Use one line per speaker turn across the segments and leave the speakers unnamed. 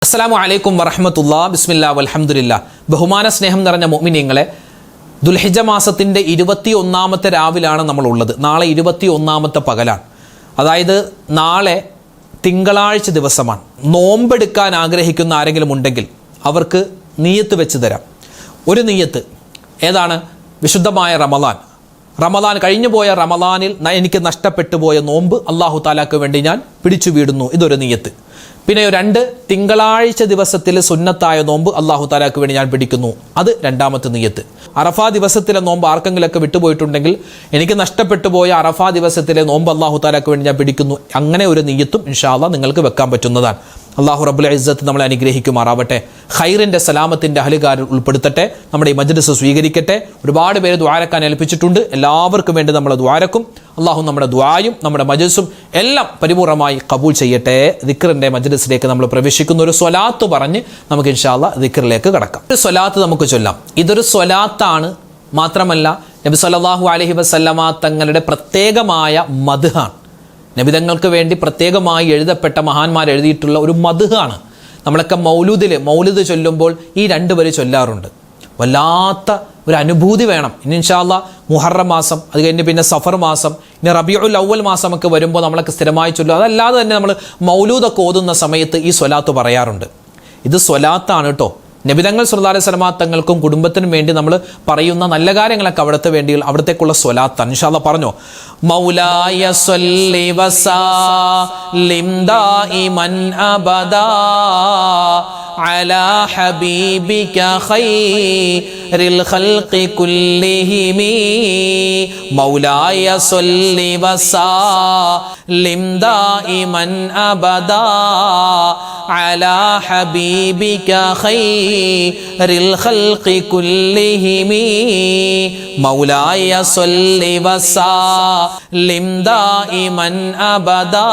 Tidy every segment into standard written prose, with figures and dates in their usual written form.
അസ്സലാമു അലൈക്കും വറഹ്മത്തുള്ളാഹി ബിസ്മില്ലാഹി വൽഹംദുലില്ലാ. ബഹുമാന സ്നേഹം നിറഞ്ഞ മുഅ്മിനീങ്ങളെ, ദുൽഹിജ്ജ മാസത്തിൻ്റെ 21-ാമത്തെ രാവിലാണ് നമ്മളുള്ളത്. നാളെ 21-ാമത്തെ പകലാണ്. അതായത് നാളെ തിങ്കളാഴ്ച ദിവസമാണ്. നോമ്പെടുക്കാൻ ആഗ്രഹിക്കുന്ന ആരെങ്കിലും ഉണ്ടെങ്കിൽ അവർക്ക് നിയ്യത്ത് വെച്ച് തരാം. ഒരു നിയ്യത്ത് ഏതാണ്? വിശുദ്ധമായ റമദാൻ കഴിഞ്ഞു പോയ റമദാനിൽ എനിക്ക് നഷ്ടപ്പെട്ടു പോയ നോമ്പ് അല്ലാഹു തആലാക്ക് വേണ്ടി ഞാൻ പിടിച്ചു വീടുന്നു. ഇതൊരു നിയ്യത്ത്. പിന്നെ 2 തിങ്കളാഴ്ച ദിവസത്തിൽ സുന്നത്തായ നോമ്പ് അല്ലാഹു തആലാക്ക് വേണ്ടി ഞാൻ പിടിക്കുന്നു. അത് രണ്ടാമത്തെ നിയ്യത്ത്. അറഫാ ദിവസത്തിലെ നോമ്പ് ആർക്കെങ്കിലൊക്കെ വിട്ടുപോയിട്ടുണ്ടെങ്കിൽ എനിക്ക് നഷ്ടപ്പെട്ടു പോയ അറഫാ ദിവസത്തിലെ നോമ്പ് അല്ലാഹു തആലാക്ക് വേണ്ടി ഞാൻ പിടിക്കുന്നു. അങ്ങനെ ഒരു നിയ്യത്തും ഇൻഷാ അല്ലാഹ് നിങ്ങൾക്ക് വെക്കാൻ പറ്റുന്നതാണ്. അല്ലാഹു റബ്ബുൽ ഇസ്സത്ത് നമ്മളെ അനുഗ്രഹിക്കുമാറാവട്ടെ. ഖൈറിൻ്റെ സലാമത്തിൻ്റെ അഹലുകാരിൽ ഉൾപ്പെടുത്തട്ടെ. നമ്മുടെ ഈ മജ്ലിസ് സ്വീകരിക്കട്ടെ. ഒരുപാട് പേര് ദുആരക്കാൻ ഏൽപ്പിച്ചിട്ടുണ്ട്. എല്ലാവർക്കും വേണ്ടി നമ്മൾ ദുആരക്കും. അല്ലാഹു നമ്മുടെ ദുആയും നമ്മുടെ മജ്ലിസും എല്ലാം പരിപൂർണമായി ഖബൂൽ ചെയ്യട്ടെ. ദിക്റിൻ്റെ മജ്ലിസിലേക്ക് നമ്മൾ പ്രവേശിക്കുന്ന ഒരു സ്വലാത്ത് പറഞ്ഞ് നമുക്ക് ഇൻഷാ അല്ലാഹ് ദിക്റിലേക്ക് കടക്കാം. ഒരു സ്വലാത്ത് നമുക്ക് ചൊല്ലാം. ഇതൊരു സ്വലാത്താണ്, മാത്രമല്ല നബി സല്ലല്ലാഹു അലൈഹി വസല്ലമ തങ്ങളുടെ പ്രത്യേകമായ മദ്ഹാണ്. നബിതങ്ങൾക്ക് വേണ്ടി പ്രത്യേകമായി എഴുതപ്പെട്ട മഹാന്മാർ എഴുതിയിട്ടുള്ള ഒരു മദ്ഹാണ്. നമ്മളൊക്കെ മൗലിദ് ചൊല്ലുമ്പോൾ ഈ 2 വരി ചൊല്ലാറുണ്ട്. വല്ലാത്ത ഒരു അനുഭൂതി വേണം. ഇനി ഇൻഷാ അല്ലാഹ് മുഹറം മാസം, അത് കഴിഞ്ഞ് പിന്നെ സഫർ മാസം, ഇനി റബീഉൽ അവ്വൽ മാസമൊക്കെ വരുമ്പോൾ നമ്മളൊക്കെ സ്ഥിരമായി ചൊല്ലും. അതല്ലാതെ തന്നെ നമ്മൾ മൗലൂദൊക്കെ ഓതുന്ന സമയത്ത് ഈ സ്വലാത്ത് പറയാറുണ്ട്. ഇത് സ്വലാത്താണ് കേട്ടോ. നബിതങ്ങൾ സല്ലല്ലാഹു അലൈഹി വസല്ലമ തങ്ങൾക്കും കുടുംബത്തിനും വേണ്ടി നമ്മൾ പറയുന്ന നല്ല കാര്യങ്ങളൊക്കെ അവിടത്തേക്കുള്ള സ്വലാത്താണ്. ഇൻഷാ അല്ലാഹ് പറഞ്ഞോ. മൗലായ സ്വല്ലി വസല്ലിം ദായിമൻ അബദാ അലാ ഹബീബിക ഖൈറിൽ ഖൽഖി കുല്ലിഹിം. മൗലായ സ്വല്ലി വസല്ലിം ദായിമൻ അബദാ അലാ ഹബീബിക ഖൈറിൽ ഖൽഖി കുല്ലിഹിം. മൗലായ സ്വല്ലി വസല്ലിം ദായിമൻ അബദാ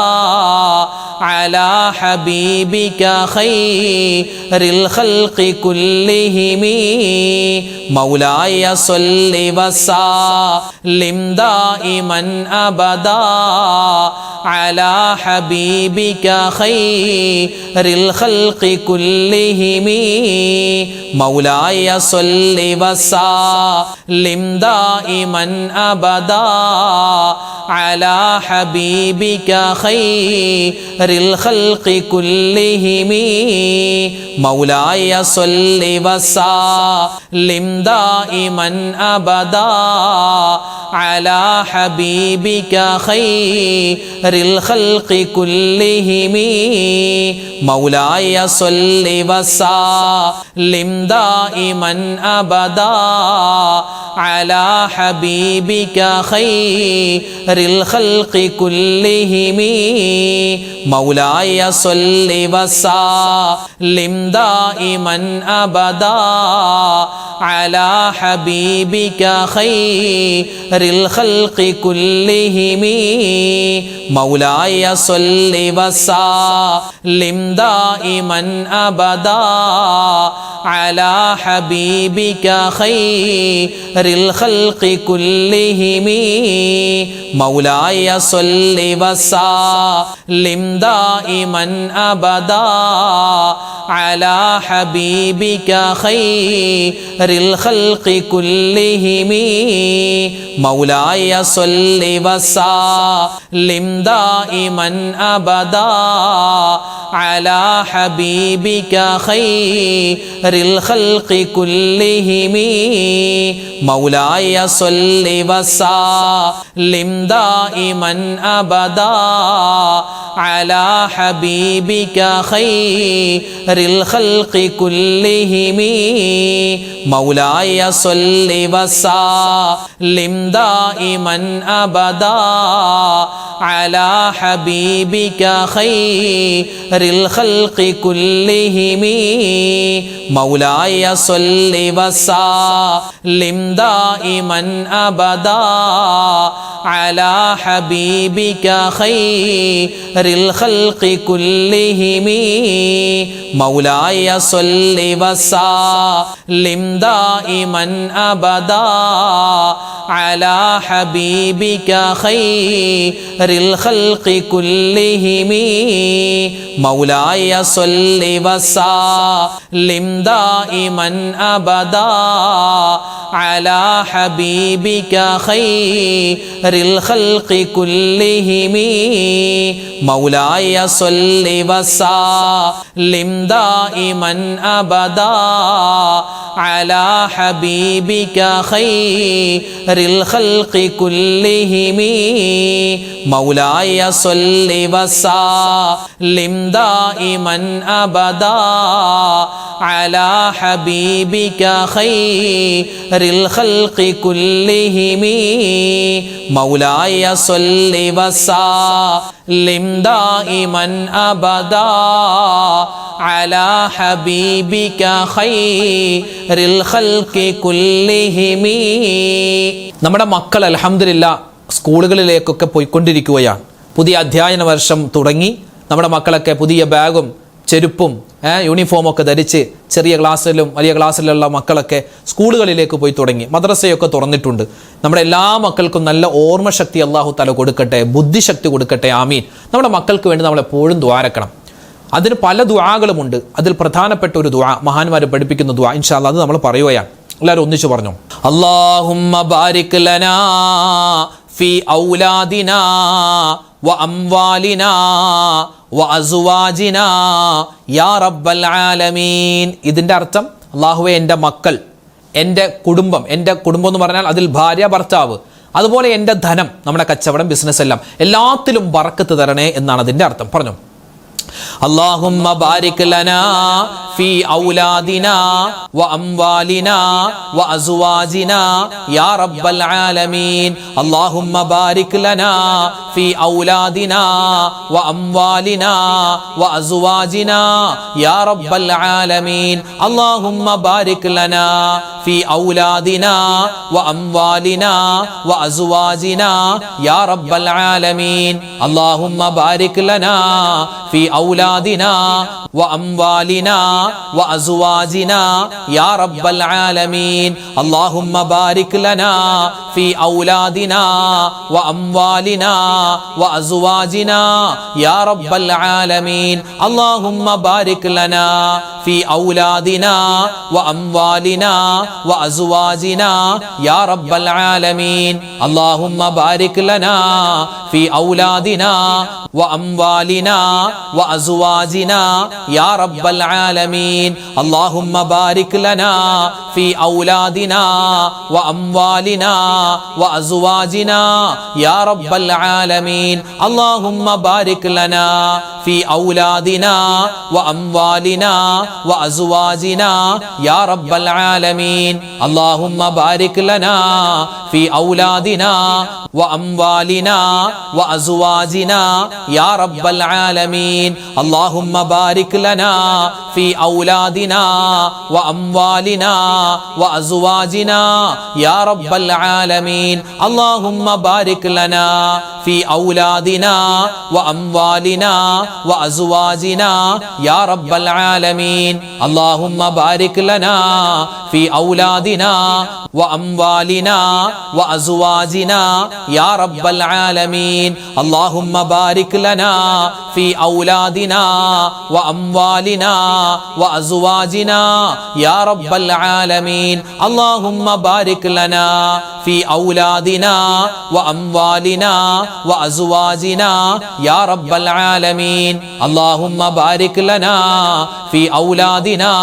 അലാ ഹബീബിക ഖൈറിൽ ഖൽഖി കുല്ലിഹിം. മൗലായ സ്വല്ലി വസല്ലിം ദായിമൻ അബദാ അലാ ഹബീബിക ഖൈറിൽ ഖൽഖി കുല്ലിഹിം. മൗലായ സ്വല്ലി വസല്ലിം ദായിമൻ അബദാ അലാ ഹബീബിക ഖൈറിൽ ഖൽഖി കുല്ലിഹിം. മൗലായ സ്വല്ലി വസല്ലിം ദായിമൻ അബദാ അലാ ഹബീബിക ഖൈറിൽ ഖൽഖി കുല്ലിഹിം. മൗലായ സ്വല്ലി വസല്ലിം ദായിമൻ അബദാ അലാ ഹബീബിക ഖൈറിൽ ഖൽഖി കുല്ലിഹിം. മൗലായ സ്വല്ലി വസല്ലിം ദായിമൻ അബദാ അലാ ഹബീബിക ഖൈറിൽ ഖൽഖി കുല്ലിഹിം. മൗലായ സ്വല്ലി വസല്ലിം ദായിമൻ അബദാ അലാ ഹബീബിക ഖൈറിൽ ഖൽഖി കുല്ലിഹിം. മൗലായ സ്വല്ലി വസല്ലിം ദായിമൻ അബദാ അലാ ഹബീബിക ഖൈറിൽ ഖൽഖി കുല്ലിഹിം. മൗലായ സ്വല്ലി വസല്ലിം ദായിമൻ അബദാ അലാ ഹബീബിക ഖൈറിൽ ഖൽഖി കുല്ലിഹിം. മൗലായ സ്വല്ലി വസല്ലിം ദായിമൻ അബദാ അലാ ഹബീബിക ഖൈറിൽ ഖൽഖി കുല്ലിഹിം. മൗലായ സ്വല്ലി വസല്ലിം ദായിമൻ അബദാ അലാ ഹബീബിക ഖൈറിൽ ഖൽഖി കുല്ലിഹിം. മൗലായ സ്വല്ലി വസല്ലിം ദായിമൻ അബദാ അലാ ഹബീബിക ഖൈറിൽ ഖൽഖി കുല്ലിഹിം. മൗലായ സ്വല്ലി വസല്ലിം ദായിമൻ അബദാ അലാ ഹബീബിക ഖൈറിൽ ഖൽഖി കുല്ലിഹിം മൗലായ സ്വല്ലി വസല്ലിം ദായിമൻ അബദാ അലാ ഹബീബിക ഖൈറിൽ ഖൽഖി കുല്ലിഹിം മൗലായ സ്വല്ലി വസല്ലിം ദായിമൻ അബദാ അലാ ഹബീബിക ഖൈറിൽ ഖൽഖി കുല്ലിഹിം മൗലായ സ്വല്ലി വസല്ലിം ദായിമൻ അബദാ അലാ ഹബീബിക ഖൈറിൽ ഖൽഖി കുല്ലിഹിം മൗലായ സ്വല്ലി വസല്ലിം ദായിമൻ അബദാ അലാ ഹബീബിക ഖൈറിൽ ഖൽഖി കുല്ലിഹിം. നമ്മുടെ മക്കൾ അൽഹംദുലില്ലാഹ് സ്കൂളുകളിലേക്കൊക്കെ പോയിക്കൊണ്ടിരിക്കുകയാണ്. പുതിയ അധ്യയന വർഷം തുടങ്ങി. നമ്മുടെ മക്കളൊക്കെ പുതിയ ബാഗും ചെരുപ്പും യൂണിഫോമൊക്കെ ധരിച്ച് ചെറിയ ക്ലാസ്സിലും വലിയ ക്ലാസ്സിലുള്ള മക്കളൊക്കെ സ്കൂളുകളിലേക്ക് പോയി തുടങ്ങി. മദ്രസയൊക്കെ തുറന്നിട്ടുണ്ട്. നമ്മുടെ എല്ലാ മക്കൾക്കും നല്ല ഓർമ്മശക്തി അല്ലാഹു തആല കൊടുക്കട്ടെ, ബുദ്ധിശക്തി കൊടുക്കട്ടെ. ആമീൻ. നമ്മുടെ മക്കൾക്ക് വേണ്ടി നമ്മൾ എപ്പോഴും ദുആരക്കണം. അതിന് പല ദുആകളുമുണ്ട്. അതിൽ പ്രധാനപ്പെട്ട ഒരു ദുആ മഹാന്മാർ പഠിപ്പിക്കുന്ന ദുആ, ഇൻഷാ അല്ലാഹ് അത് നമ്മൾ പറയുകയാണ്. എല്ലാവരും ഒന്നിച്ചു പറഞ്ഞു. അല്ലാഹുമ്മ ബാരിക് ലനാ ഫി ഔലാദിനാ വ അംവാലിനാ വ അസ്വാജിനാ യാ റബ്ബൽ ആലമീൻ. ഇതിൻ്റെ അർത്ഥം, അല്ലാഹുവേ എൻ്റെ മക്കൾ, എൻ്റെ കുടുംബം എന്ന് പറഞ്ഞാൽ അതിൽ ഭാര്യ ഭർത്താവ്, അതുപോലെ എൻ്റെ ധനം, നമ്മുടെ കച്ചവടം, ബിസിനസ് എല്ലാം, എല്ലാത്തിലും ബറക്കത്ത് തരണേ എന്നാണ് അതിൻ്റെ അർത്ഥം. പറഞ്ഞു. اللهم بارك لنا في أولادنا وأموالنا وأزواجنا يا رب العالمين. اللهم بارك لنا في أولادنا وأموالنا وأزواجنا يا رب العالمين. اللهم بارك لنا في أولادنا وأموالنا وأزواجنا يا رب العالمين. اللهم بارك لنا في أولادنا وأموالنا وأزواجنا يا رب العالمين. اللهم بارك لنا في أولادنا وأموالنا وأزواجنا يا رب العالمين. اللهم بارك لنا في أولادنا وأموالنا وأزواجنا يا رب العالمين. اللهم بارك لنا في أولادنا وأموالنا وأزواجنا يا رب العالمين. اللهم بارك لنا في أولادنا وأموالنا وأزواجنا يا رب العالمين. اللهم بارك لنا في أولادنا وأموالنا وأزواجنا يا رب العالمين. اللهم بارك لنا في أولادنا وأموالنا وأزواجنا يا رب العالمين. اللهم بارك لنا في أولادنا وأموالنا وأزواجنا يا رب العالمين. اللهم بارك لنا في أولادنا وأموالنا وأزواجنا يا رب العالمين. اللهم بارك لنا في أولادنا وأموالنا وأزواجنا يا رب العالمين. اللهم بارك لنا في أولادنا وأموالنا وأزواجنا يا رب العالمين. اللهم بارك لنا في أولادنا وأموالنا وأزواجنا يا رب العالمين. اللهم بارك لنا في أولادنا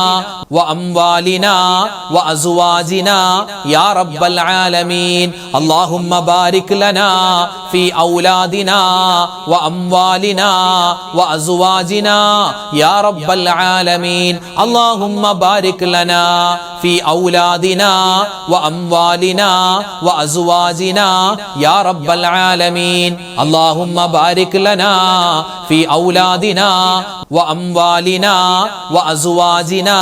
وأموالنا وأزواجنا يا رب العالمين. اللهم بارك لنا في أولادنا وأموالنا وأزواجنا يا رب العالمين. اللهم بارك لنا في أولادنا وأموالنا وأزواجنا يا رب العالمين. اللهم بارك لنا في أولادنا وأموالنا وأزواجنا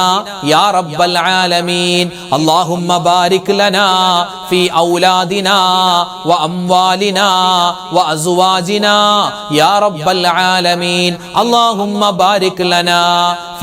يا رب العالمين. اللهم بارك لنا في أولادنا وأموالنا وأزواجنا يا رب العالمين. اللهم بارك لنا في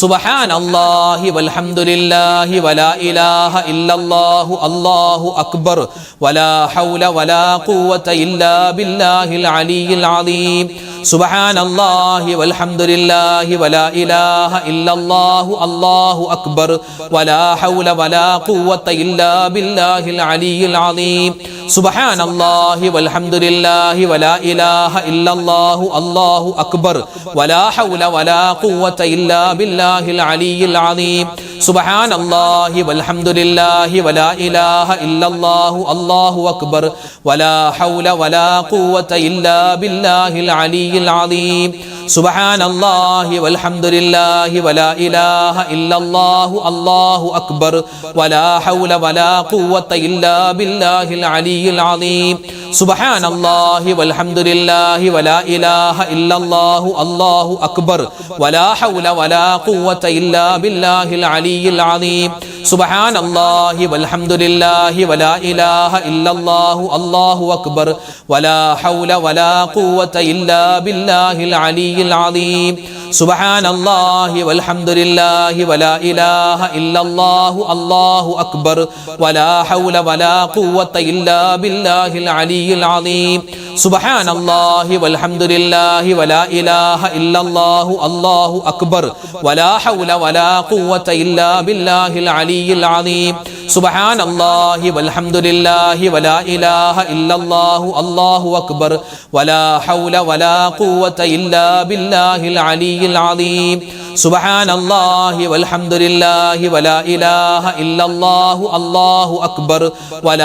സുബ്ഹാനല്ലാഹി വൽഹംദുലില്ലാഹി വലാ ഇലാഹ ഇല്ലല്ലാഹു അല്ലാഹു അക്ബർ വലാ ഹൗല വലാ ഖുവത ഇല്ലാ ബില്ലാഹിൽ അലിയിൽ അദീം സുബ്ഹാനല്ലാഹി വൽഹംദുലില്ലാഹി വലാ ഇലാഹ ഇല്ലല്ലാഹു അല്ലാഹു അക്ബർ വലാ ഹൗല വലാ ഖുവത ഇല്ലാ ബില്ലാഹിൽ അലിയിൽ അദീം സുബ്ഹാനല്ലാഹി വൽഹംദുലില്ലാഹി വലാ ഇലാഹ ഇല്ലല്ലാഹു അല്ലാഹു അക്ബർ വലാ ഹൗല വലാ ഖുവത ഇല്ലാ ബില്ലാഹിൽ അലിയിൽ അദീം സുബ്ഹാനല്ലാഹി വൽഹംദുലില്ലാഹി വലാ ഇലാഹ ഇല്ലല്ലാഹു അല്ലാഹു അക്ബർ വലാ ഹൗല വലാ ഖുവത ഇല്ലാ ബില്ലാഹിൽ അലിയിൽ അദീം സുബ്ഹാനല്ലാഹി വൽഹംദുലില്ലാഹി വലാ ഇലാഹ ഇല്ലല്ലാഹു അല്ലാഹു അക്ബർ വലാ ഹൗല വലാ ഖുവത ഇല്ലാ ബില്ലാഹിൽ അലിയിൽ അദീം സുബ്ഹാനല്ലാഹി വൽഹംദുലില്ലാഹി വലാ ഇലാഹ ഇല്ലല്ലാഹു അല്ലാഹു അക്ബർ വലാ ഹൗല വലാ ഖുവത ഇല്ലാ ബില്ലാഹിൽ അലിയിൽ അദീം സുബ്ഹാനല്ലാഹി വൽഹംദുലില്ലാഹി വലാ ഇലാഹ ഇല്ലല്ലാഹു അല്ലാഹു അക്ബർ വലാ ഹൗല വലാ ഖുവത ഇല്ലാ ബില്ലാഹിൽ അലിയിൽ അദീം സുബ്ഹാനല്ലാഹി വൽഹംദുലില്ലാഹി വലാ ഇലാഹ ഇല്ലല്ലാഹു അല്ലാഹു അക്ബർ വലാ ഹൗല വലാ ഖുവത ഇല്ലാ ബില്ലാഹിൽ അലിയിൽ അദീം സുബ്ഹാനല്ലാഹി വൽഹംദുലില്ലാഹി വലാ ഇലാഹ ഇല്ലല്ലാഹു അല്ലാഹു അക്ബർ വലാ ഹൗല വലാ ഖുവത ഇല്ലാ ബില്ലാഹിൽ അലിയിൽ അദീം സുബ്ഹാനല്ലാഹി വൽഹംദുലില്ലാഹി വലാ ഇലാഹ ഇല്ലല്ലാഹു അല്ലാഹു അക്ബർ വലാ ഹൗല വലാ ഖുവത ഇല്ലാ ബില്ലാഹിൽ അലിയിൽ അദീം സുബ്ഹാനല്ലാഹി വൽഹംദുലില്ലാഹി വലാ ഇലാഹ ഇല്ലല്ലാഹു അല്ലാഹു അക്ബർ വലാ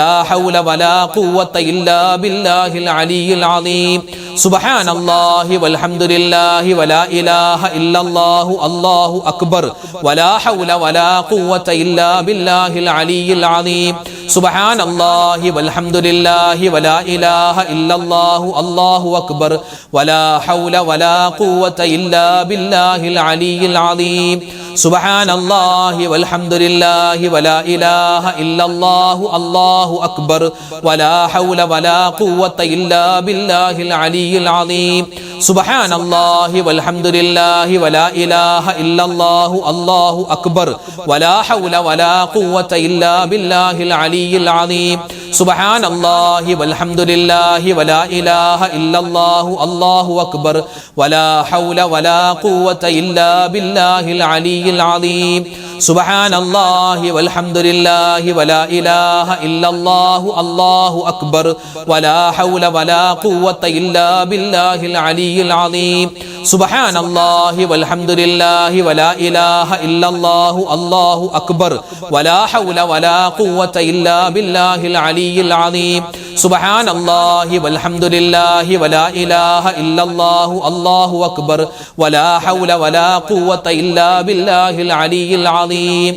ഹൗല വലാ ഖുവത ഇല്ലാ ബില്ലാഹിൽ അലിയിൽ അദീം സുബ്ഹാനല്ലാഹി വൽഹംദുലില്ലാഹി വലാ ഇലാഹ ഇല്ലല്ലാഹു അല്ലാഹു അക്ബർ വലാ ഹൗല വലാ ഖുവത ഇല്ലാ ബില്ലാഹിൽ അലിയിൽ അദീം സുബ്ഹാനല്ലാഹി വൽഹംദുലില്ലാഹി വലാ ഇലാഹ ഇല്ലല്ലാഹു അല്ലാഹു അക്ബർ വലാ ഹൗല വലാ ഖുവത ഇല്ലാ ബില്ലാഹിൽ അലിയിൽ അദീം സുബ്ഹാനല്ലാഹി വൽഹംദുലില്ലാഹി വലാ ഇലാഹ ഇല്ലല്ലാഹു അല്ലാഹു അക്ബർ വലാ ഹൗല വലാ ഖുവത ഇല്ലാ ബില്ലാഹിൽ അലിയിൽ അദീം സുബ്ഹാനല്ലാഹി വൽഹംദുലില്ലാഹി വലാ ഇലാഹ ഇല്ലല്ലാഹു അല്ലാഹു അക്ബർ വലാ ഹൗല വലാ ഖുവത ഇല്ലാ ബില്ലാഹിൽ അലിയിൽ അദീം സുബ്ഹാനല്ലാഹി വൽഹംദുലില്ലാഹി വലാ ഇലാഹ ഇല്ലല്ലാഹു അല്ലാഹു അക്ബർ വലാ ഹൗല വലാ ഖുവത ഇല്ലാ ബില്ലാഹിൽ അലിയിൽ അദീം സുബ്ഹാനല്ലാഹി വൽഹംദുലില്ലാഹി വലാ ഇലാഹ ഇല്ലല്ലാഹു അല്ലാഹു അക്ബർ വലാ ഹൗല വലാ ഖുവത ഇല്ലാ ബില്ലാഹിൽ അലിയിൽ അദീം സുബ്ഹാനല്ലാഹി വൽഹംദുലില്ലാഹി വലാ ഇലാഹ ഇല്ലല്ലാഹു അല്ലാഹു അക്ബർ വലാ ഹൗല വലാ ഖുവത ഇല്ലാ ബില്ലാഹിൽ അലിയിൽ അദീം സുബ്ഹാനല്ലാഹി വൽഹംദുലില്ലാഹി വലാ ഇലാഹ ഇല്ലല്ലാഹു അല്ലാഹു അക്ബർ വലാ ഹൗല വലാ ഖുവത ഇല്ലാ ബില്ലാഹിൽ അലിയിൽ അദീം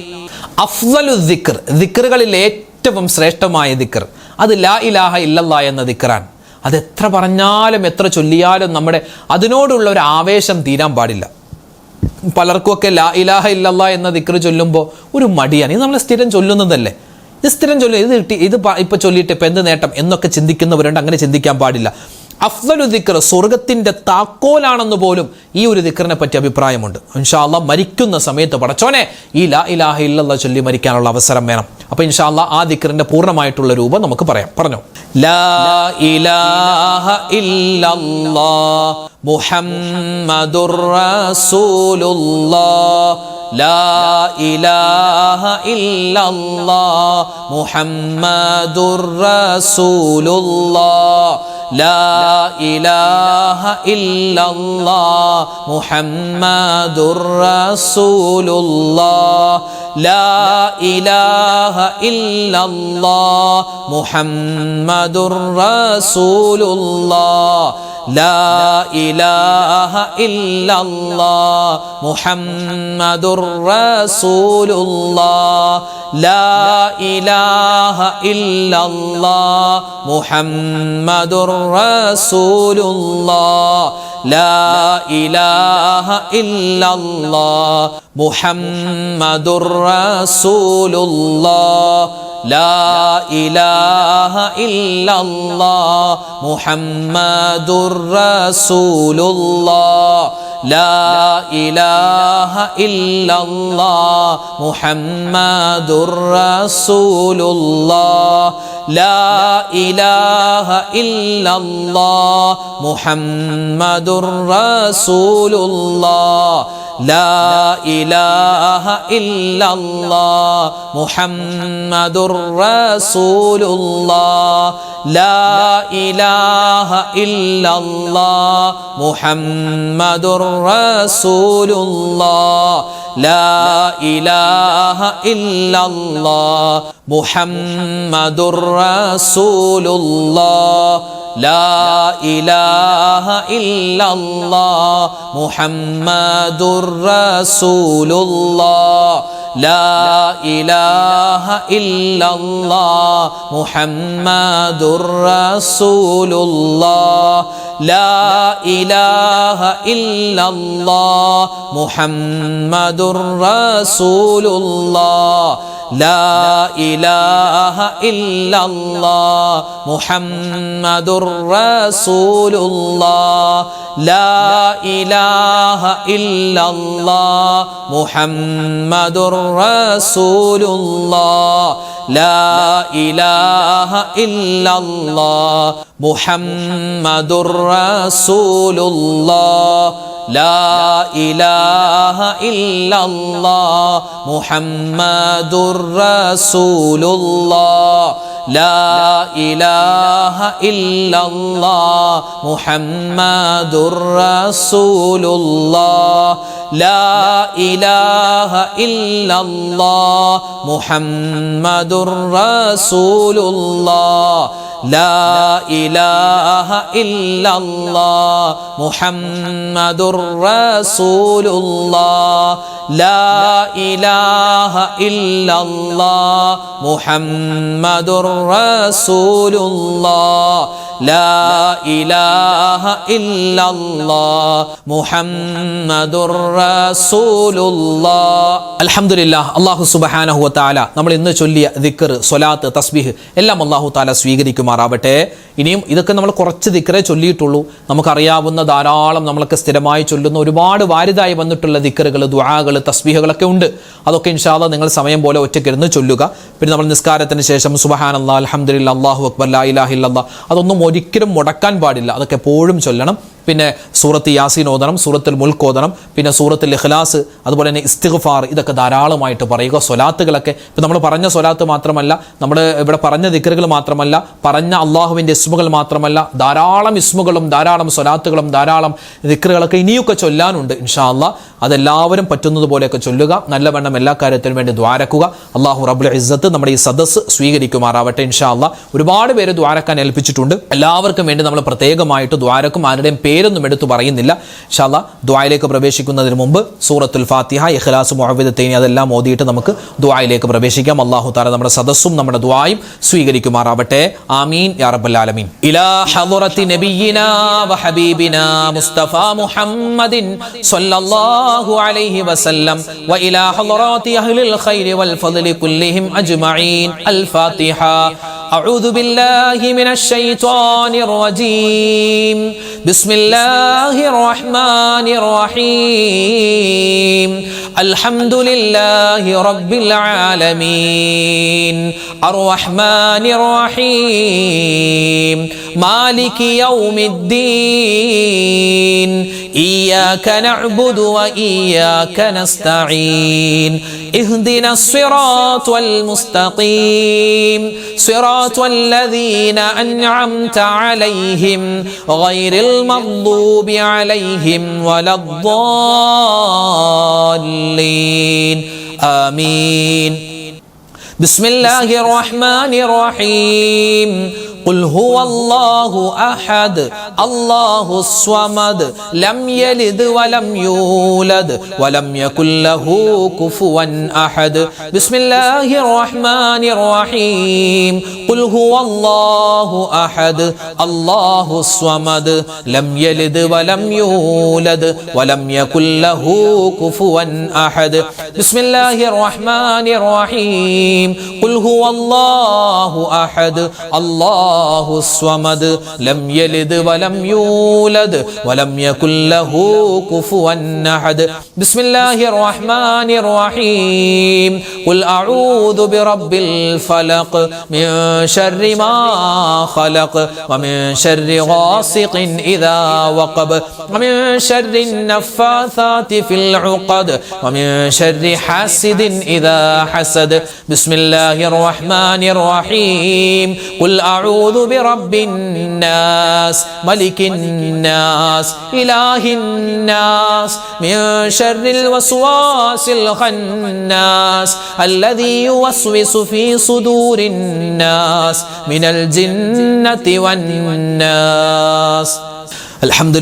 അഫ്ളലു ദിക്ർ, ദിക്റുകളിൽ ഏറ്റവും ശ്രേഷ്ഠമായ ദിക്ർ അത് ലാ ഇലാഹ ഇല്ലല്ലാഹ് എന്ന ദിക്റാണ്. അത് എത്ര പറഞ്ഞാലും എത്ര ചൊല്ലിയാലും നമ്മുടെ അതിനോടുള്ള ഒരു ആവേശം തീരാൻ പാടില്ല. പലർക്കുമൊക്കെ ലാ ഇലാഹ ഇല്ലല്ലാഹ് എന്ന ദിക്ർ ചൊല്ലുമ്പോൾ ഒരു മടിയാണ്. ഇത് നമ്മൾ സ്ഥിരം ചൊല്ലുന്നതല്ലേ, ഇത് സ്ഥിരം ചൊല്ലും, ഇത് ഇപ്പൊ ചൊല്ലിയിട്ട് ഇപ്പം എന്ത് നേട്ടം എന്നൊക്കെ ചിന്തിക്കുന്നവരുണ്ട്. അങ്ങനെ ചിന്തിക്കാൻ പാടില്ല. അഫ്ളലു ദിക്ർ സ്വർഗത്തിന്റെ താക്കോലാണെന്ന് പോലും ഈ ഒരു ദിക്റിനെ പറ്റി അഭിപ്രായമുണ്ട്. ഇൻഷാ അല്ലാഹ് മരിക്കുന്ന സമയത്ത് പടച്ചോനെ ഈ ലാ ഇലാഹ ഇല്ലല്ലാഹ് ചൊല്ലി മരിക്കാനുള്ള അവസരം വേണം. അപ്പൊ ഇൻഷാ അല്ലാഹ് ആ ദിക്റിന്റെ പൂർണ്ണമായിട്ടുള്ള രൂപം നമുക്ക് പറയാം. പറഞ്ഞു ലാ ഇലാഹ ഇല്ലല്ലാഹ് മുഹമ്മദുർ റസൂലുള്ളാഹ് ലാ ഇലാഹ ഇല്ലല്ലാഹ് മുഹമ്മദുർ റസൂലുള്ളാഹ് ലാ ഇലാഹ ഇല്ലല്ലാഹ് മുഹമ്മദുർ റസൂലുള്ളാഹ് ലാ ഇലാഹ ഇല്ലല്ലാഹ് മുഹമ്മദുർ റസൂലുള്ളാഹ് ലാ ഇലാഹ ഇല്ലല്ലാഹ് മുഹമ്മദുർ റസൂലുള്ളാഹ് ലാ ഇലാഹ ഇല്ലല്ലാഹ് മുഹമ്മദുർ റസൂലുള്ളാഹ് ലാ ഇലാഹ ഇല്ലല്ലാഹ് മുഹമ്മദുർ റസൂലുള്ളാഹ് ലാ ഇലാഹ ഇല്ലല്ലാഹ് മുഹമ്മദുർ റസൂലുള്ളാഹ് لا إله إلا الله محمد رسول الله لا إله إلا الله محمد رسول الله لا إله إلا الله محمد رسول الله لا إله إلا الله محمد رسول الله لا إله إلا الله محمد رسول الله لا إله إلا الله محمد رسول الله لا إله إلا الله محمد رسول الله لا إله إلا الله محمد رسول الله لا إله إلا الله محمد رسول الله لا إله إلا الله محمد رسول الله لا إله إلا الله محمد رسول الله لا إله إلا الله محمد رسول الله لا إله إلا الله محمد رسول الله لا إله إلا الله محمد رسول الله لا إله إلا الله محمد رسول الله لا إله إلا الله محمد رسول الله لا إله إلا الله محمد رسول الله الحمد لله അല്ലാഹു സുബ്ഹാനഹു വ തആല നമ്മൾ ഇന്ന് ചൊല്ലിയ ദിക്ർ, സ്വലാത്ത്, തസ്ബീഹ് എല്ലാം അല്ലാഹു തആല സ്വീകരിക്കുമാറാവട്ടെ. ഇനിയും ഇതൊക്കെ നമ്മൾ കുറച്ച് ദിക്റേ ചൊല്ലിയിട്ടുള്ളൂ. നമുക്കറിയാവുന്ന ധാരാളം നമ്മളൊക്കെ സ്ഥിരമായി ചൊല്ലുന്ന ഒരുപാട് വാരിതായി വന്നിട്ടുള്ള ദിക്റുകൾ, ദുആകൾ, തസ്ബീഹുകളൊക്കെ ഉണ്ട്. അതൊക്കെ ഇൻഷാ അല്ലാഹ് നിങ്ങൾ സമയം പോലെ ഒറ്റയ്ക്കിരുന്ന് ചൊല്ലുക. പിന്നെ നമ്മൾ നിസ്കാരത്തിന് ശേഷം സുബ്ഹാനല്ലാഹ്, അൽഹംദുലില്ലാഹ്, അല്ലാഹു അക്ബർ, ലാ ഇലാഹ ഇല്ലല്ലാഹ് അതൊന്നും ഒരിക്കലും മുടക്കാൻ പാടില്ല. അതൊക്കെ എപ്പോഴും ചൊല്ലണം. പിന്നെ സൂറത്ത് യാസീൻ ഓതണം, സൂറത്തുൽ മുൽക്ക് ഓതണം, പിന്നെ സൂറത്തുൽ ഇഖ്ലാസ്, അതുപോലെ തന്നെ ഇസ്തിഗ്ഫാർ, ഇതൊക്കെ ധാരാളമായിട്ട് പറയുക. സ്വലാത്തുകളൊക്കെ ഇപ്പം നമ്മൾ പറഞ്ഞ സ്വലാത്ത് മാത്രമല്ല, നമ്മൾ ഇവിടെ പറഞ്ഞ ദിക്റുകൾ മാത്രമല്ല, പറഞ്ഞ അള്ളാഹുവിൻ്റെ ഇസ്മുകൾ മാത്രമല്ല, ധാരാളം ഇസ്മുകളും ധാരാളം സ്വലാത്തുകളും ധാരാളം ദിക്റുകളൊക്കെ ഇനിയൊക്കെ ചൊല്ലാനുണ്ട്. ഇൻഷാ അല്ലാഹ് അതെല്ലാവരും പറ്റുന്നതുപോലെയൊക്കെ ചൊല്ലുക. നല്ലവണ്ണം എല്ലാ കാര്യത്തിനും വേണ്ടി ദ്വാരക്കുക. അള്ളാഹു റബ്ബുൽ ഇസ്സത്ത് നമ്മുടെ ഈ സദസ്സ് സ്വീകരിക്കുമാറാവട്ടെ. ഇൻഷാ അല്ലാഹ് ഒരുപാട് പേര് ദ്വാരക്കാൻ ഏൽപ്പിച്ചിട്ടുണ്ട്. എല്ലാവർക്കും വേണ്ടി നമ്മൾ പ്രത്യേകമായിട്ട് ദ്വാരക്കും. ആരുടെയും പേരൊന്നും എടുത്തു പറയുന്നില്ല. ഇൻഷാ അല്ലാഹ് ദുആയിലേക്ക് പ്രവേശിക്കുന്നതിന് മുമ്പ് സൂറത്തുൽ ഫാത്തിഹ, ഇഖ്ലാസ്, മുഅവ്വിദത്തൈൻ അതെല്ലാം ഓതിയിട്ട് നമുക്ക് ദുആയിലേക്ക് പ്രവേശിക്കാം. അല്ലാഹു തആല നമ്മുടെ സദസ്സും നമ്മുടെ ദുആയും സ്വീകരിക്കുമാറാവട്ടെ. ആമീൻ യാ റബ്ബൽ ആലമീൻ. ഇലാ ഹളറത്തി നബിയിനാ വ ഹബീബിനാ മുസ്തഫ മുഹമ്മദിൻ സ്വല്ലല്ലാഹു അലൈഹി വസല്ലം വ ഇലാ ഹളറാത്തി അഹ്ലിൽ ഖൈരി വൽ ഫദ്ലി കുല്ലിഹിം അജ്മഈൻ. അൽ ഫാത്തിഹ. أعوذ بالله من الشيطان الرجيم. بسم الله الرحمن الرحيم. الحمد لله رب العالمين الرحمن الرحيم مالك يوم الدين إياك نعبد وإياك نستعين اهدنا الصراط المستقيم صراط الذين أنعمت عليهم غير المغضوب عليهم ولا الضالين آمين. بسم الله الرحمن الرحيم. قل هو الله أحد الله الصمد لم يلد ولم يولد ولم يكن له كفوا أحد. بسم الله الرحمن الرحيم. قل هو الله أحد الله الصمد لم يلد ولم يولد ولم يكن له كفوا أحد. بسم الله الرحمن الرحيم. قل هو الله أحد الله الله الصمد لم يلد ولم يولد ولم يكن له كفوا أحد بسم الله الرحمن الرحيم قل أعوذ برب الفلق من شر ما خلق ومن شر غاسق إذا وقب ومن شر النفاثات في العقد ومن شر حاسد إذا حسد بسم الله الرحمن الرحيم قل أعوذ برب الناس ملك الناس إله الناس من شر الوسواس الخناس الذي يوسوس في صدور الناس من الجنة والناس الحمد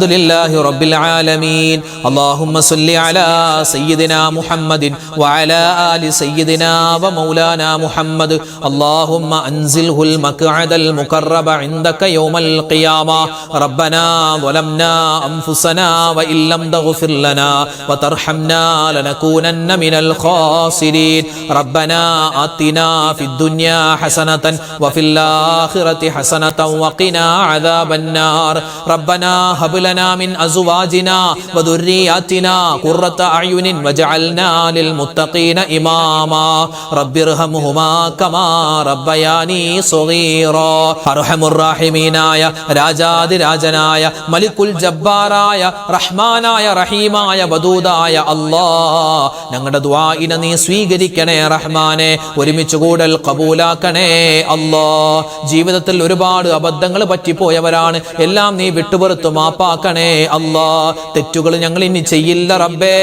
لله رب العالمين اللهم صل على سيدنا محمد وعلى آل سيدنا ومولانا محمد اللهم أنزله المقعد المقرب عندك يوم القيامة ربنا ظلمنا أنفسنا وإن لم تغفر لنا وترحمنا لنكونن من الخاسرين ربنا آتنا في الدنيا حسنة وفي الآخرة حسنة وقنا عذاب النار ربنا هب لنا من أزواجنا وذرياتنا قرة أعين وجعلنا للمتقين إماما رب ارحمهما كما ربياني صغيرا أرحم الراحمين يا രാജാതി രാജനായ മലിക്കുൽ ജബ്ബാറായ റഹ്മാനായ റഹീമായ വദൂദായ അല്ലാഹ് ഞങ്ങളുടെ ദുആഇനെ നീ സ്വീകരിക്കണേ റഹ്മാനെ ഒരുമിച്ച് കൂടൽ ഖബൂലാക്കണേ അല്ലാഹ് ജീവിതത്തിൽ ഒരുപാട് അബദ്ധങ്ങൾ പറ്റിപ്പോയവരാണ് എല്ലാം നീ വിട്ടുപുറത്തു മാപ്പാക്കണേ അല്ലാഹ് തെറ്റുകൾ ഞങ്ങൾ ഇനി ചെയ്യില്ല റബ്ബേ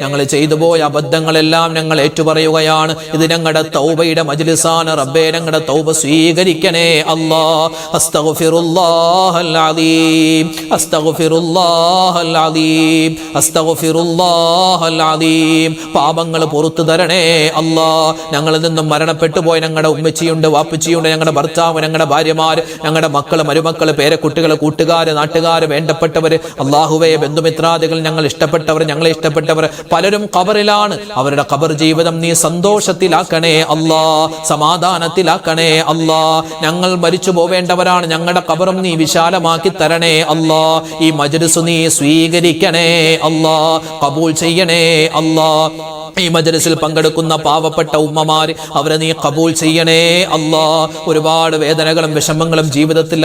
ഞങ്ങൾ ചെയ്തു പോയ അബദ്ധങ്ങളെല്ലാം ഞങ്ങൾ ഏറ്റുപറയുകയാണ് ഇത് ഞങ്ങളുടെ തൗബയുടെ മജ്ലിസാണ് റബ്ബേ ഞങ്ങളുടെ തൗബ സ്വീകരിക്കണേ അല്ലാഹ് അസ്തഗ്ഫിറുല്ലാഹൽ അലീം അസ്തഗ്ഫിറുല്ലാഹൽ അലീം അസ്തഗ്ഫിറുല്ലാഹൽ അലീം പാപങ്ങൾ പുറത്തു തരണേ അല്ലാഹ് ഞങ്ങളിൽ നിന്നും മരണപ്പെട്ടു പോയ ഞങ്ങളുടെ ഉമ്മച്ചിയുണ്ട് വാപ്പച്ചിയുണ്ട് ഞങ്ങളുടെ ഭർത്താവ് ഞങ്ങളുടെ ഭാര്യമാർ ഞങ്ങളുടെ മക്കൾ മരുമക്കൾ പേരക്കുട്ടികൾ കൂട്ടുകാർ നാട്ടുകാർ വേണ്ടപ്പെട്ടവർ അല്ലാഹുവേ ബന്ധുമിത്രാദികൾ ഞങ്ങൾ ഇഷ്ടപ്പെട്ടവർ ഞങ്ങളെ ഇഷ്ടപ്പെട്ടവർ പലരും ഖബറിലാണ് അവരുടെ ഖബർ ജീവിതം നീ സന്തോഷത്തിലാക്കണേ അല്ലാഹ് സമാധാനത്തിലാക്കണേ അല്ലാഹ് ഞങ്ങൾ മരിച്ചു പോവേണ്ടവരാണ് ഞങ്ങളുടെ ഖബറും നീ വിശാലമാക്കി തരണേ അല്ലാഹ് ഈ മജ്ലിസ് നീ സ്വീകരിക്കണേ അല്ലാഹ് ഖബൂൽ ചെയ്യണേ അല്ലാഹ് ഈ മജ്ലിസിൽ പങ്കെടുക്കുന്ന പാവപ്പെട്ട ഉമ്മമാർ അവരെ നീ ഖബൂൽ ചെയ്യണേ അല്ലാഹ് ഒരുപാട് വേദനകളും വിഷമങ്ങളും ജീവിതത്തിൽ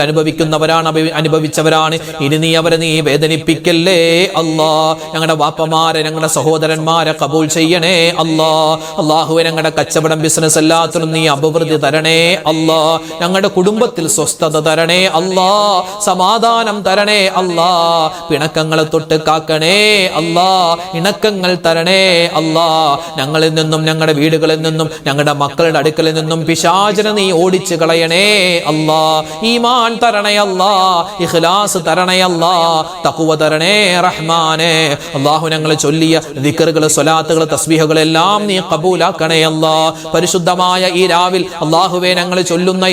അനുഭവിച്ചവരാണ് ഇനി നീ അവരെ നീ വേദനിപ്പിക്കല്ലേ അല്ലാഹ് ഞങ്ങളുടെ വാപ്പമാരെ ഞങ്ങളുടെ സഹോദരന്മാരെ ഖബൂൽ ചെയ്യണേ അല്ലാഹ് അല്ലാഹുവേ ഞങ്ങളുടെ കച്ചവടം ബിസിനസ് എല്ലാത്തിനും നീ അഭിവൃദ്ധി തരണേ അല്ലാഹ് ഞങ്ങളുടെ കുടുംബത്തിൽ സ്വസ്ഥത തരണേ അല്ലാഹ് സമാധാനം തരണേ അല്ലാഹ് പിണക്കങ്ങളെ തൊട്ട് കാക്കണേ അല്ലാഹ് ഇണക്കങ്ങൾ തരണേ അല്ലാഹ് ഞങ്ങളിൽ നിന്നും ഞങ്ങളുടെ വീടുകളിൽ നിന്നും ഞങ്ങളുടെ മക്കളുടെ അടുക്കലിൽ നിന്നും പിശാചിനെ നീ ഓടിച്ചു കളയണേ അല്ലാഹ് ഈമാൻ തരണേ അല്ലാഹ് ഇഖ്ലാസ് തരണേ അല്ലാഹ് തഖ്വ തരണേ റഹ്മാനേ അല്ലാഹു ഞങ്ങൾ ചൊല്ലിയ ദിക്റുകൾ സ്വലാത്തുകൾ തസ്ബീഹുകൾ എല്ലാം നീ ഖബൂലാക്കണേ അല്ലാഹ് പരിശുദ്ധമായ ഈ രാവിൽ അല്ലാഹുവേ ഞങ്ങൾ ചൊല്ലുന്ന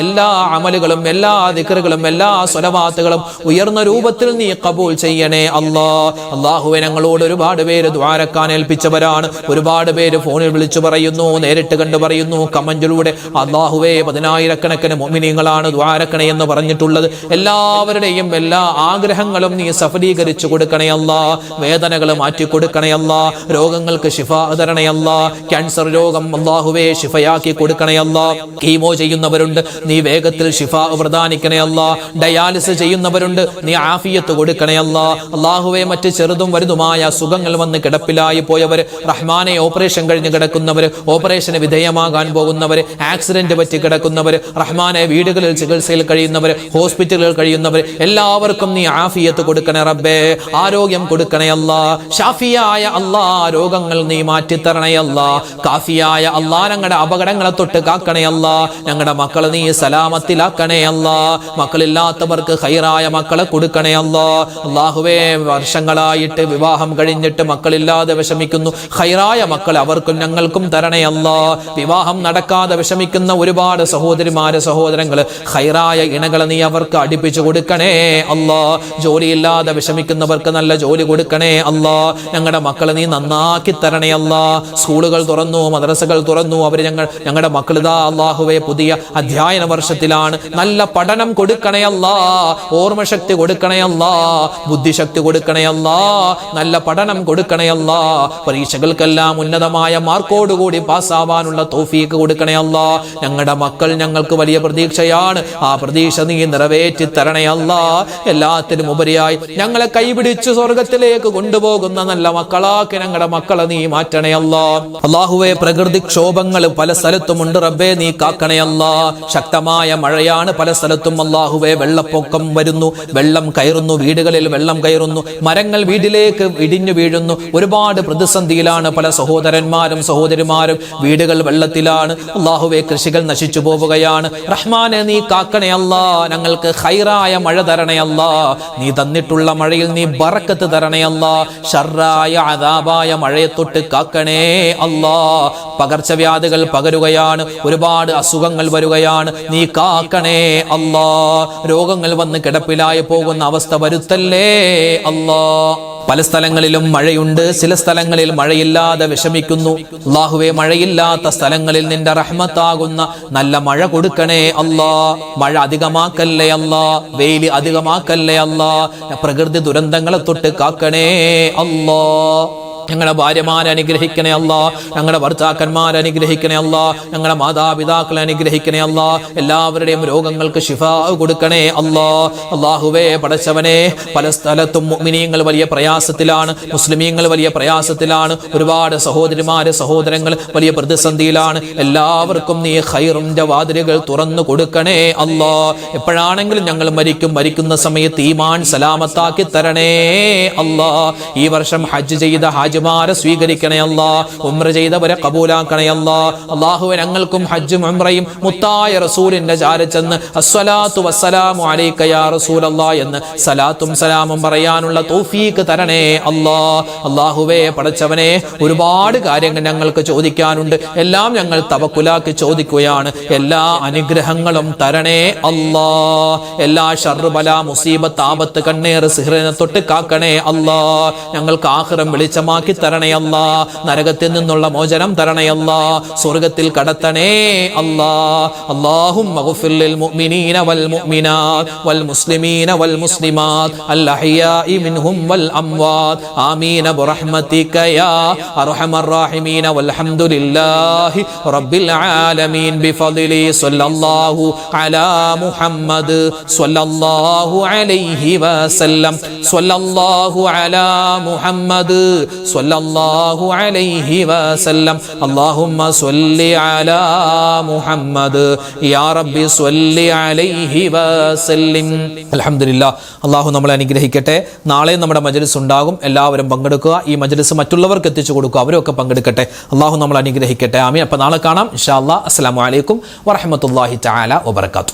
എല്ലാ അമലുകളും എല്ലാ ദിക്റുകളും എല്ലാ സ്വലവാത്തുകളും ഉയർന്ന രൂപത്തിൽ നീ ഖബൂൽ ചെയ്യണേ അല്ലാഹ് അല്ലാഹുവേ ഞങ്ങളോട് ഒരുപാട് പേര് ദുആരക്കാൻ ഏൽപ്പിച്ചവരാണ് ഒരുപാട് പേര് ഫോണിൽ വിളിച്ചു പറയുന്നു നേരിട്ട് കണ്ടു പറയുന്നു കമന്റിലൂടെ അല്ലാഹുവേ 10,000 മുഅ്മിനീങ്ങളാണ് ദുആരക്കണേ എന്ന് പറഞ്ഞിട്ടുള്ളത് എല്ലാവരുടെയും എല്ലാ ആഗ്രഹങ്ങളും നീ സഫലീകരിച്ചു കൊടുക്കണേ അല്ലാഹ് വേദനകൾ മാറ്റി കൊടുക്കണേ അല്ലാഹ് രോഗങ്ങൾക്ക് ശിഫാ തരണേ അല്ലാഹ് ക്യാൻസർ രോഗം അല്ലാഹുവേ ശിഫയാക്കി കൊടുക്കണേ അല്ലാഹ് കീമോ ചെയ്യുന്നവരുണ്ട് നീ വേഗത്തിൽ ശിഫാ പ്രദാനിക്കണേ അല്ലാഹ് ഡയാലിസിസ് ചെയ്യുന്നവരുണ്ട് നീ ആഫിയത്ത് കൊടുക്കണേ അല്ലാഹ് അല്ലാഹുവേ മറ്റ് ചെറുതും വലുതുമായ സുഖങ്ങൾ വന്ന് കിടപ്പിലായി പോയവർ റഹ്മാനെ ഓപ്പറേഷൻ കഴിഞ്ഞ് കിടക്കുന്നവർ ഓപ്പറേഷന് വിധേയമാകാൻ പോകുന്നവർ ആക്സിഡന്റ് പറ്റി കിടക്കുന്നവർ റഹ്മാനെ വീടുകളിൽ ചികിത്സയിൽ കഴിയുന്നവർ ഹോസ്പിറ്റലുകളിൽ കഴിയുന്നവർ എല്ലാവർക്കും നീ ആഫിയത്ത് കൊടുക്കണേ റബ്ബേ ആരോഗ്യം കൊടുക്കണേ അല്ലാഹ് ഷാഫിയായ അല്ലാഹ് രോഗങ്ങൾ നീ മാറ്റിത്തരണേ അല്ലാഹ് കാഫിയായ അല്ലാഹ് ഞങ്ങളുടെ അപകടങ്ങളെ തൊട്ട് കാക്കണേ അല്ലാഹ് ഞങ്ങളുടെ മക്കളെ നീ സലാമത്തിലാക്കണേ അല്ലാഹ് മക്കളില്ലാത്തവർക്ക് ഖൈറായ മക്കളെ കൊടുക്കണേ അല്ലാഹ് അല്ലാഹുവേ വർഷങ്ങളായിട്ട് വിവാഹം കഴിഞ്ഞിട്ട് മക്കളില്ലാതെ വിഷമിക്കുന്നു ഖൈറായ മക്കൾ അവർക്കും ഞങ്ങൾക്കും തരണേ അല്ലാ. വിവാഹം നടക്കാതെ വിഷമിക്കുന്ന ഒരുപാട് സഹോദരിമാരെ സഹോദരങ്ങള് ഖൈറായ ഇണകളെ നീ അവർക്ക് അടുപ്പിച്ചു കൊടുക്കണേ അല്ലാ. ജോലിയില്ലാതെ വിഷമിക്കുന്നവർക്ക് നല്ല ജോലി കൊടുക്കണേ അല്ലാ. ഞങ്ങളുടെ മക്കളെ നീ നന്നാക്കി തരണേ അല്ലാ. സ്കൂളുകൾ തുറന്നു, മദ്രസകൾ തുറന്നു, അവര് ഞങ്ങളുടെ മക്കൾ ഇതാ അല്ലാഹുവേ പുതിയ അധ്യയന വർഷത്തിലാണ്. നല്ല പഠനം കൊടുക്കണേ അല്ലാ, ഓർമ്മശക്തി കൊടുക്കണേ അല്ലാ, ബുദ്ധിശക്തി കൊടുക്കണേ അല്ലാ, നല്ല പഠനം കൊടുക്കണേ അല്ലാ. പരീക്ഷകൾക്കെല്ലാം ഉന്നതമായ മാർക്കോടുകൂടി പാസ്സാവാനുള്ള തൗഫീഖ് കൊടുക്കണേ അല്ലാ. ഞങ്ങളുടെ മക്കൾ ഞങ്ങൾക്ക് വലിയ പ്രതീക്ഷയാണ്, ആ പ്രതീക്ഷ നീ നിറവേറ്റി തരണേ അല്ലാ. എല്ലാത്തിനും ഉപരിയായി ഞങ്ങളെ കൈപിടിച്ചു സ്വർഗത്തിലേക്ക് കൊണ്ടുപോകുന്ന നല്ല മക്കളാക്കി ഞങ്ങളുടെ മക്കളെ നീ മാറ്റണേ അല്ലാ. അല്ലാഹുവേ പ്രകൃതിക്ഷോഭങ്ങൾ പല സ്ഥലത്തുമുണ്ട് റബ്ബേ, നീ കാക്കണേ അല്ലാ. ശക്തമായ മഴയാണ് പല സ്ഥലത്തും അല്ലാഹുവേ, വെള്ളപ്പൊക്കം വരുന്നു, വെള്ളം കയറുന്നു, വീടുകളിൽ വെള്ളം കയറുന്നു, മരങ്ങൾ വീട്ടിലേക്ക് ഇടിഞ്ഞു വീഴുന്നു. ഒരുപാട് പ്രതിസന്ധിയിലാണ് പല സഹോദരന്മാരും സഹോദരിമാരും, വീടുകൾ വെള്ളത്തിലാണ് അല്ലാഹുവേ, കൃഷികൾ നശിച്ചു പോവുകയാണ്. റഹ്മാനെ നീ കാക്കണേ അല്ലാ, ഞങ്ങൾക്ക് ഖൈറായ മഴ തരണേ അല്ലാ. നീ തന്നിട്ടുള്ള മഴയിൽ നീ ബറക്കത്ത് തരണേ അല്ലാ. ശർറായ അദാബായ മഴയെ തൊട്ട് കാക്കണേ അല്ലാ. പകർച്ചവ്യാധികൾ പകരുകയാണ്, ഒരുപാട് അസുഖങ്ങൾ വരികയാണ്, നീ കാക്കണേ അല്ലാ. രോഗങ്ങൾ വന്ന് കിടപ്പിലായി പോകുന്ന അവസ്ഥ വരുത്തല്ലേ അല്ലാ. പല സ്ഥലങ്ങളിലും മഴയുണ്ട്, ചില സ്ഥലങ്ങളിൽ മഴയില്ലാതെ വിഷമിക്കുന്നു. അല്ലാഹുവേ, മഴയില്ലാത്ത സ്ഥലങ്ങളിൽ നിന്റെ റഹ്മത്താകുന്ന നല്ല മഴ കൊടുക്കണേ അല്ലാ. മഴ അധികമാക്കല്ലേ അല്ലാ, വെയിൽ അധികമാക്കല്ലേ അല്ലാ. പ്രകൃതി ദുരന്തങ്ങളെ തൊട്ട് കാക്കണേ അല്ലാ. ഞങ്ങളുടെ ഭാര്യമാരെ അനുഗ്രഹിക്കണേ അല്ലാ, ഞങ്ങളുടെ ഭർത്താക്കന്മാരെ അനുഗ്രഹിക്കണേ അല്ലാ, ഞങ്ങളുടെ മാതാപിതാക്കളെ അനുഗ്രഹിക്കണേ അല്ലാ. എല്ലാവരുടെയും രോഗങ്ങൾക്ക് ശിഫാ കൊടുക്കണേ അല്ലാ. അല്ലാഹുവേ പടച്ചവനെ, പല സ്ഥലത്തും മുഅ്മിനീങ്ങൾ വലിയ പ്രയാസത്തിലാണ്, മുസ്ലിമീങ്ങൾ വലിയ പ്രയാസത്തിലാണ്, ഒരുപാട് സഹോദരിമാര് സഹോദരങ്ങൾ വലിയ പ്രതിസന്ധിയിലാണ്. എല്ലാവർക്കും നീ ഖൈറിന്റെ വാതിലുകൾ തുറന്നു കൊടുക്കണേ അല്ലാ. എപ്പോഴാണെങ്കിലും ഞങ്ങൾ മരിക്കുന്ന സമയത്ത് ഈമാൻ സലാമത്താക്കി തരണേ അല്ലാ. ഈ വർഷം ഹജ്ജ് ചെയ്ത ഹാജിമാരെ സ്വീകരിക്കണേ അല്ലാ, ഉംറ ചെയ്തവരെ കബൂലാക്കണേ അല്ലാ. അല്ലാഹുവേ, ഞങ്ങൾക്കും ഹജ്ജും ഉംറയും മുത്തായ റസൂലിന്റെ ചാരച്ചെന്ന് അസ്സലാത്തു വസ്സലാമു അലൈക യാ റസൂലല്ലാഹ് എന്ന് സലാത്തും സലാമും പറയാനുള്ള തൗഫീഖ് തരണേ അല്ലാ. അല്ലാഹുവേ പടച്ചവനെ, ഒരുപാട് കാര്യങ്ങൾ ഞങ്ങൾക്ക് ചോദിക്കാനുണ്ട്, എല്ലാം ഞങ്ങൾ തവക്കുലാക്കി ചോദിക്കുകയാണ്. എല്ലാ അനുഗ്രഹങ്ങളും തരണേ അല്ലാ. എല്ലാ ഷർറ് ബല മുസീബത്ത് ആപത്ത് കണ്ണേറ് സിഹ്റിനെ തൊട്ട് കാക്കണേ അല്ലാ. ഞങ്ങൾക്ക് ആഖിറം വെളിച്ചമാക്കി തരണേ അല്ലാ. നരകത്തിൽ നിന്നുള്ള മോചനം തരണേ അല്ലാ. സ്വർഗ്ഗത്തിൽ കടത്തണേ അല്ലാ. അല്ലാഹുമ്മ ഗഫിർ ലിൽ മുഅ്മിനീന വൽ മുഅ്മിനാത് വൽ മുസ്ലിമീന വൽ മുസ്ലിമാത് അൽ അഹ്യാഇ മിൻഹും വൽ അംവാത് ആമീൻ ബിറഹ്മതിക യാ അർഹമർ റഹീമീൻ വൽഹംദുലില്ലാഹി റബ്ബിൽ ആലമീൻ ബിഫദ്ലി സ്വല്ലല്ലാഹു അലാ മുഹമ്മദ് സ്വല്ലല്ലാഹു അലൈഹി വസല്ലം സ്വല്ലല്ലാഹു അലാ മുഹമ്മദ് സ്വല്ലല്ലാഹു അലൈഹി വസല്ലം അല്ലാഹുമ്മ സ്വല്ലി അലാ മുഹമ്മദ് യാ റബ്ബി സ്വല്ലി അലൈഹി വസല്ലം. അൽഹംദുലില്ലാഹ്. അല്ലാഹു നമ്മളെ അനുഗ്രഹിക്കട്ടെ. നാളെ നമ്മുടെ മജ്ലിസ് ഉണ്ടാകും, എല്ലാവരും പങ്കെടുക്കുക. ഈ മജ്ലിസ് മറ്റുള്ളവർക്ക് എത്തിച്ചു കൊടുക്കുക, അവരൊക്കെ പങ്കെടുക്കട്ടെ. അല്ലാഹു നമ്മളെ അനുഗ്രഹിക്കട്ടെ. ആമീൻ. അപ്പോൾ നാളെ കാണാം ഇൻഷാ അല്ലാഹ്. അസ്സലാമു അലൈക്കും വറഹ്മത്തുള്ളാഹി തആല വബറകാതുഹു.